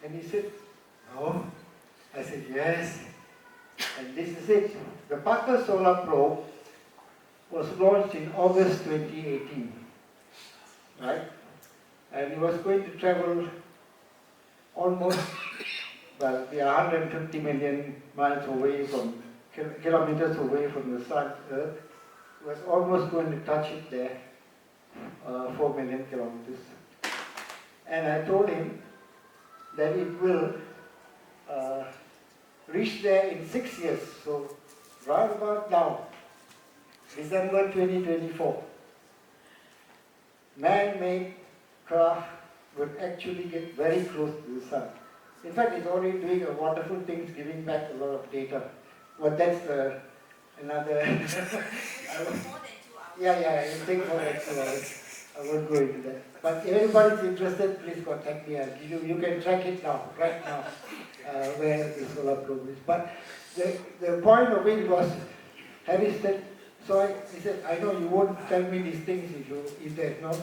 And he said, no. I said, yes. And this is it. The Parker Solar Probe was launched in August 2018, right? And it was going to travel almost, well, we are 150 million miles away from, kilometers away from the sun, Earth. It was almost going to touch it there, 4 million kilometers. And I told him that it will reach there in 6 years. So right about now, December 2024, man-made craft would actually get very close to the sun. In fact, it's already doing a wonderful thing, giving back a lot of data. But that's another... Yeah, it takes more than 2 hours. I won't go into that. But if anybody's interested, please contact me. You can track it now, right now, where the solar probe is. But the point of it was, Harris said, he said, I know you won't tell me these things if there's no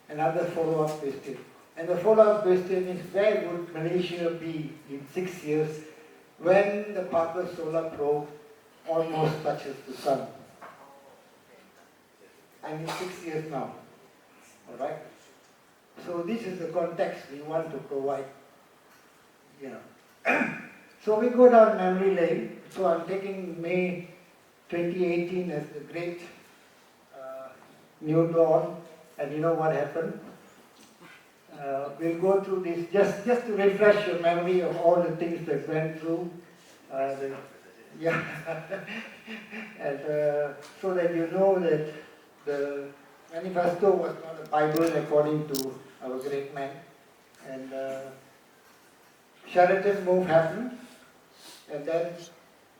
another follow-up question. And the follow-up question is, where would Malaysia be in 6 years when the Parker Solar Probe almost touches the sun? And it's 6 years now, all right? So this is the context we want to provide, you know. So we go down memory lane. So I'm taking May 2018 as the great new dawn, and you know what happened? We'll go through this just to refresh your memory of all the things that went through. And so that you know that the manifesto was not a Bible according to our great man. And Sheraton move happened, and then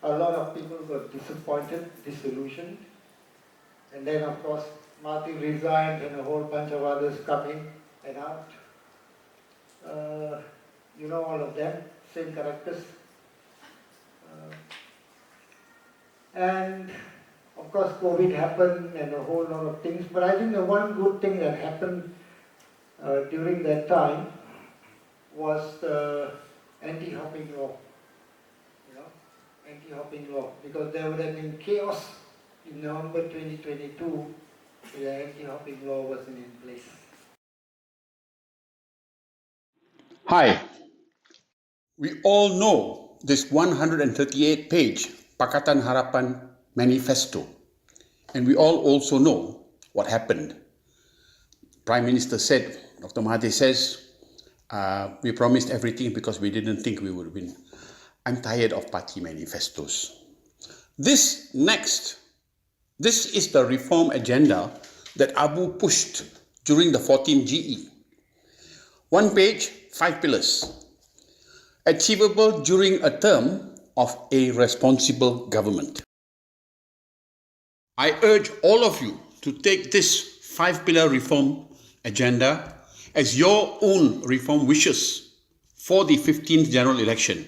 a lot of people got disappointed, disillusioned. And then, of course, Martin resigned and a whole bunch of others come in and out. You know all of them, same characters. And of course, COVID happened and a whole lot of things. But I think the one good thing that happened during that time was the anti-hopping law. Anti-hopping law, because there would have been chaos in November 2022 if the anti-hopping law wasn't in place. Hi, we all know this 138-page Pakatan Harapan manifesto, and we all also know what happened. Prime Minister said, Dr. Mahathir says, we promised everything because we didn't think we would win. I'm tired of party manifestos. This is the reform agenda that Abu pushed during the 14 GE. 1 page, 5 pillars. Achievable during a term of a responsible government. I urge all of you to take this 5-pillar reform agenda as your own reform wishes for the 15th general election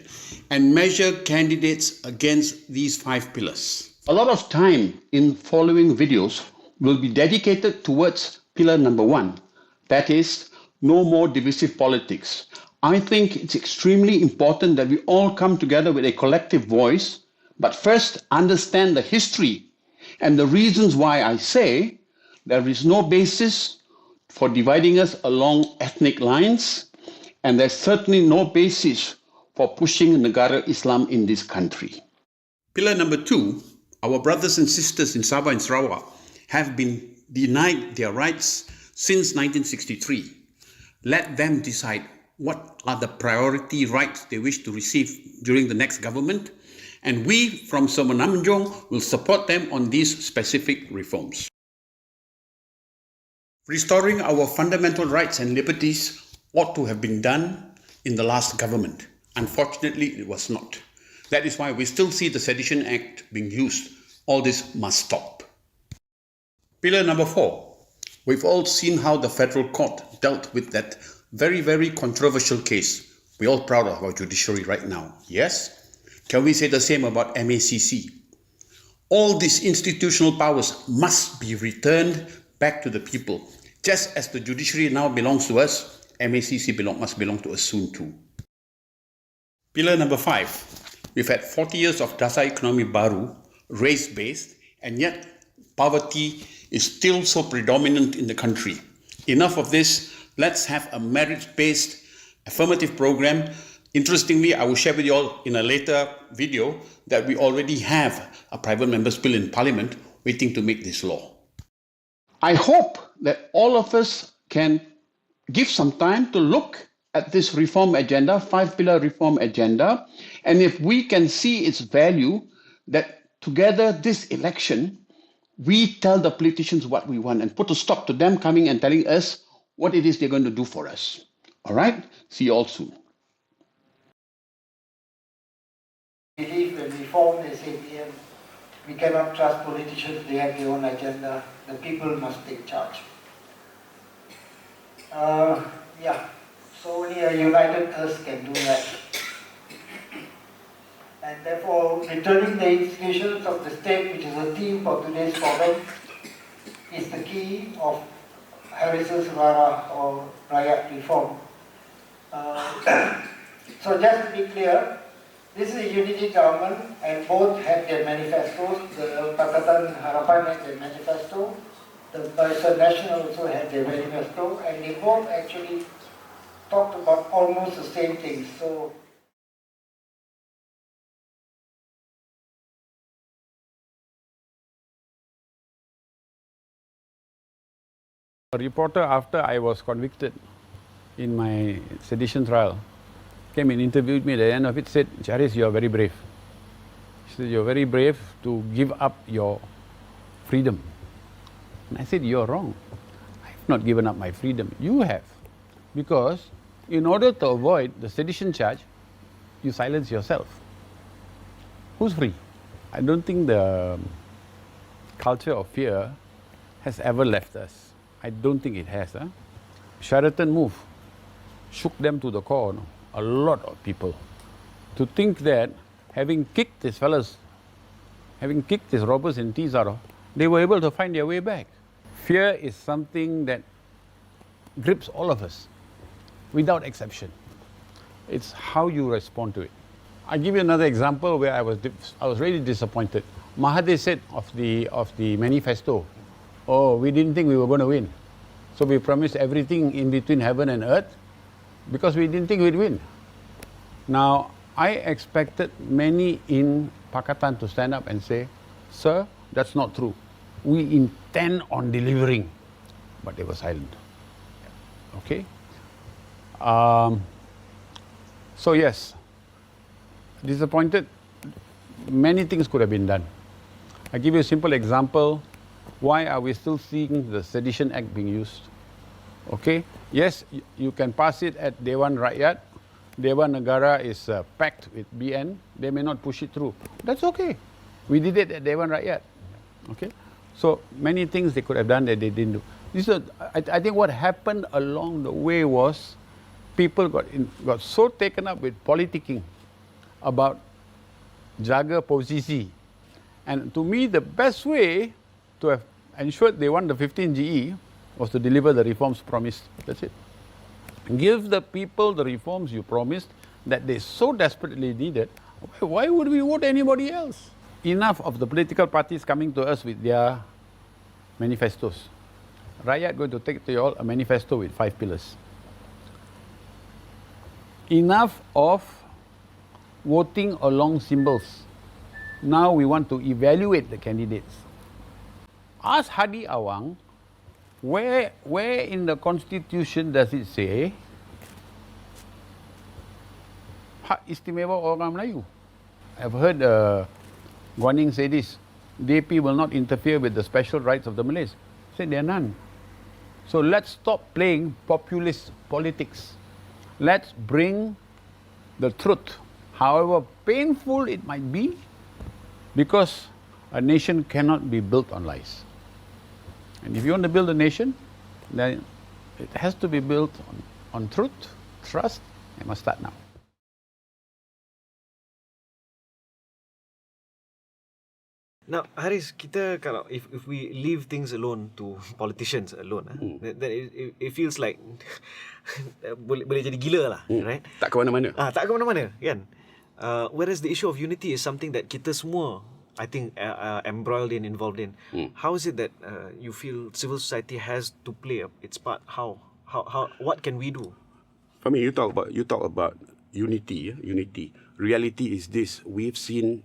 and measure candidates against these 5 pillars. A lot of time in following videos will be dedicated towards pillar number 1, that is, no more divisive politics. I think it's extremely important that we all come together with a collective voice, but first understand the history and the reasons why I say there is no basis for dividing us along ethnic lines, and there's certainly no basis for pushing Negara Islam in this country. Pillar number 2, our brothers and sisters in Sabah and Sarawak have been denied their rights since 1963. Let them decide what are the priority rights they wish to receive during the next government, and we from Semenanjung will support them on these specific reforms. Restoring our fundamental rights and liberties ought to have been done in the last government. Unfortunately, it was not. That is why we still see the Sedition Act being used. All this must stop. Pillar number 4. We've all seen how the federal court dealt with that very, very controversial case. We're all proud of our judiciary right now. Yes? Can we say the same about MACC? All these institutional powers must be returned back to the people. Just as the judiciary now belongs to us, MACC must belong to us soon too. Pillar number 5, we've had 40 years of Dasar Ekonomi Baru, race-based, and yet poverty is still so predominant in the country. Enough of this. Let's have a merit-based affirmative program. Interestingly, I will share with you all in a later video that we already have a private member's bill in Parliament waiting to make this law. I hope that all of us can give some time to look at this reform agenda, 5-pillar reform agenda, and if we can see its value, that together this election, we tell the politicians what we want and put a stop to them coming and telling us what it is they're going to do for us. All right? See you all soon. We believe when we formed this APM, we cannot trust politicians, they have their own agenda. The people must take charge. So only a united us can do that. And therefore, returning the institutions of the state, which is the theme for today's forum, is the key of Harris's Rara or Rakyat reform. So just to be clear, this is a unity government and both had their manifestos. The Pakatan Harapan had their manifesto, the Barisan National also had their manifesto, and they both actually talked about almost the same things. So a reporter, after I was convicted in my sedition trial, came and interviewed me. At the end of it said, "Haris, you are very brave." He said, "You're very brave to give up your freedom." And I said, "You're wrong. I have not given up my freedom. You have. Because in order to avoid the sedition charge, you silence yourself. Who's free?" I don't think the culture of fear has ever left us. I don't think it has. Sheraton move shook them to the core. No? A lot of people. To think that having kicked these fellas, having kicked these robbers in Tizaro, they were able to find their way back. Fear is something that grips all of us, without exception. It's how you respond to it. I'll give you another example where I was really disappointed. Mahathir said of the manifesto, "Oh, we didn't think we were going to win. So we promised everything in between heaven and earth because we didn't think we'd win." Now, I expected many in Pakatan to stand up and say, "Sir, that's not true. We intend on delivering." But they were silent. Okay? So yes, disappointed. Many things could have been done. I'll give you a simple example. Why are we still seeing the Sedition Act being used? Okay, yes, you can pass it at Dewan Rakyat. Dewan Negara is packed with BN. They may not push it through. That's okay. We did it at Dewan Rakyat. Okay, so many things they could have done that they didn't do. I think what happened along the way was people got so taken up with politicking about jaga posisi. And to me, the best way to have ensured they won the 15 GE was to deliver the reforms promised. That's it. Give the people the reforms you promised that they so desperately needed. Why would we vote anybody else? Enough of the political parties coming to us with their manifestos. Rakyat going to take to you all a manifesto with 5 pillars. Enough of voting along symbols. Now we want to evaluate the candidates. Ask Hadi Awang, where in the constitution does it say hak istimewa orang Melayu? I've heard Guaning say this. DAP will not interfere with the special rights of the Malays. Said there are none. So let's stop playing populist politics. Let's bring the truth, however painful it might be, because a nation cannot be built on lies. And if you want to build a nation, then it has to be built on truth, trust. It must start now. Now, Haris, kita kalau if we leave things alone to politicians alone, then it feels like boleh jadi gila lah, right? Tak ke mana-mana. Tak ke mana-mana, kan? Whereas the issue of unity is something that kita semua, I think, embroiled in, involved in. How is it that you feel civil society has to play its part? How? What can we do? For me, you talk about unity. Unity. Reality is this: we've seen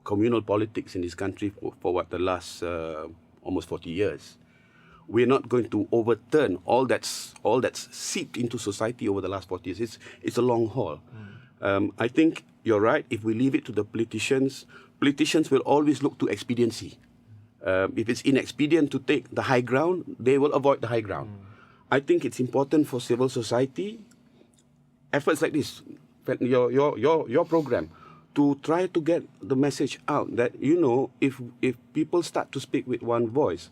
communal politics in this country for what, the last almost 40 years. We're not going to overturn all that's seeped into society over the last 40 years. It's a long haul. I think you're right. If we leave it to the politicians will always look to expediency. If it's inexpedient to take the high ground, they will avoid the high ground. I think it's important for civil society, efforts like this, your program, to try to get the message out that, you know, if people start to speak with one voice,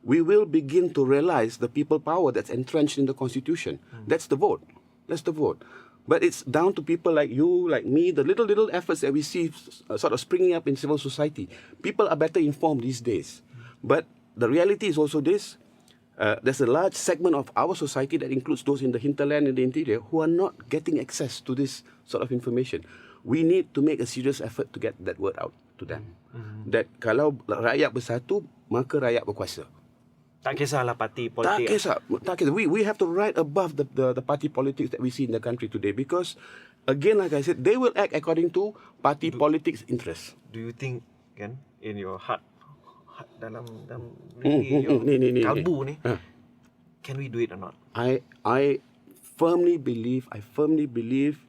we will begin to realize the people power that's entrenched in the Constitution. That's the vote. That's the vote. But it's down to people like you, like me, the little efforts that we see sort of springing up in civil society. People are better informed these days. But the reality is also this: there's a large segment of our society that includes those in the hinterland and the interior who are not getting access to this sort of information. We need to make a serious effort to get that word out to them. That kalau rakyat bersatu, maka rakyat berkuasa. Tak kisahlah parti politik. Tak kisah. We have to rise above the party politics that we see in the country today, because, again, like I said, they will act according to party politics interests. Do you think, kan, in your heart dalam kalbu ni, can we do it or not? I firmly believe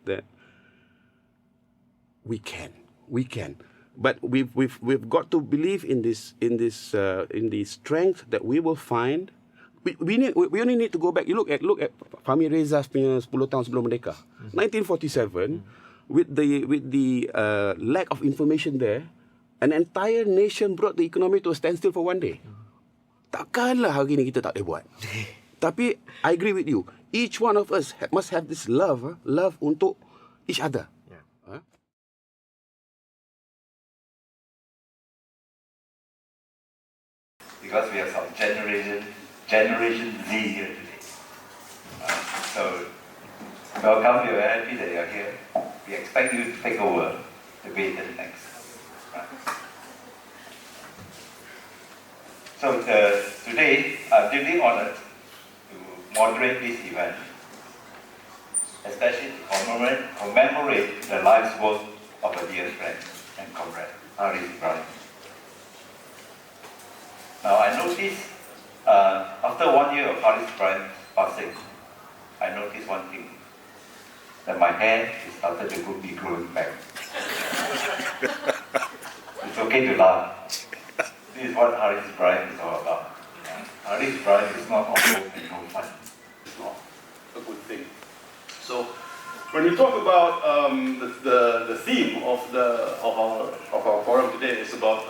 that we can. But we've got to believe in the strength that we will find. We only need to go back. You look at Fahmi Reza's punya 10 tahun sebelum merdeka, 1947, with the lack of information there, an entire nation brought the economy to a standstill for one day. Takkanlah hari ni kita tak boleh buat. Tapi I agree with you. Each one of us must have this love untuk each other. Because we have some Generation Z here today. So, welcome, we are very happy that you are here. We expect you to take over the baton next. So, today, I'm deeply honored to moderate this event, especially to commemorate the life's work of a dear friend and comrade, Haris Ibrahim. Now, I noticed, after 1 year of Haris Ibrahim's passing, I noticed one thing, that my hair is started to be growing back. It's okay to laugh. This is what Haris Ibrahim is all about. Haris Ibrahim is not all hope and no fun. It's not a good thing. So, when you talk about the theme of our forum today is about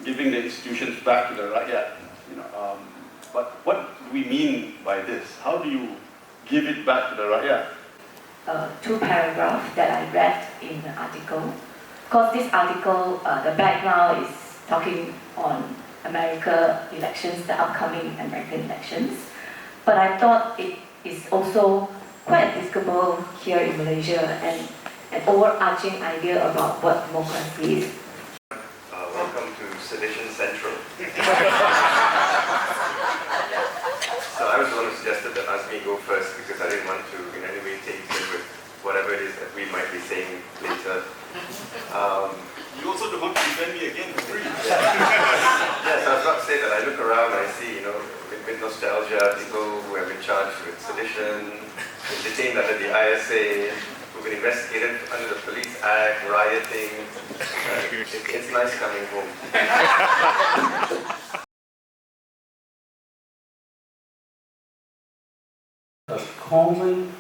giving the institutions back to the rakyat, but what do we mean by this? How do you give it back to the rakyat? 2 paragraphs that I read in the article. Because this article, the background is talking on America elections, the upcoming American elections. But I thought it is also quite applicable here in Malaysia, and an overarching idea about what democracy is. Welcome to Sedition Central. So I was the one who suggested that Azmi go first because I didn't want to in any way take in with whatever it is that we might be saying later. You also don't want to defend me again for free. Yes, I was about to say that I look around and I see, with nostalgia, people who have been charged with sedition, been detained under the ISA, who've been investigated under the Police Act, rioting. It's nice coming home. A common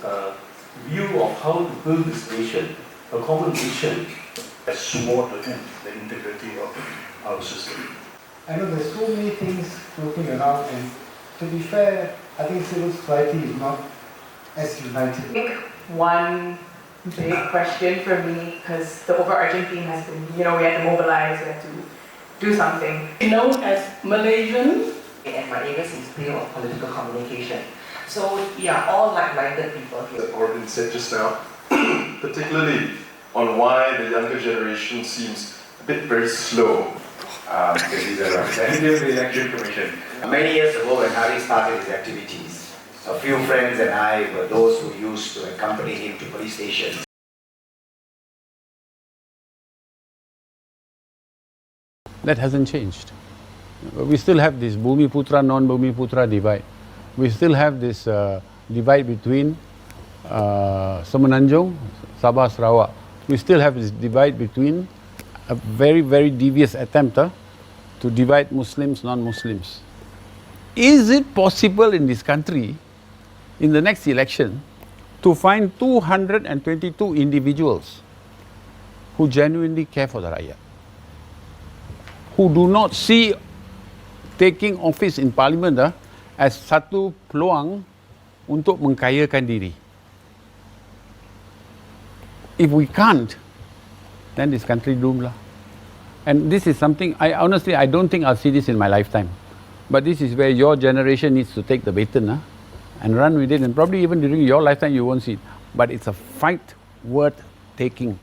view of how to build this nation, a common vision that swore to him the integrity of our system. I know there's so many things floating around, and to be fair, I think civil society is not as united. I think one big question for me, because the overarching theme has been, we had to mobilize, we had to do something. Known as Malaysian. And my areas is field of political communication. So we are all like-minded people here. As Corbin said just now, particularly on why the younger generation seems a bit very slow. This is a representative of the Election Commission. Many years ago, when Hari started his activities, a few friends and I were those who used to accompany him to police stations. That hasn't changed. We still have this Bumiputra, non-Bumiputra divide. We still have this divide between Semenanjung, Sabah, Sarawak. We still have this divide between a very, very devious attempt to divide Muslims, non-Muslims. Is it possible in this country, in the next election, to find 222 individuals who genuinely care for the rakyat, who do not see taking office in parliament as satu peluang untuk mengkayakan diri? If we can't, then this country doomed lah. And this is something, honestly, I don't think I'll see this in my lifetime. But this is where your generation needs to take the baton and run with it, and probably even during your lifetime you won't see it. But it's a fight worth taking.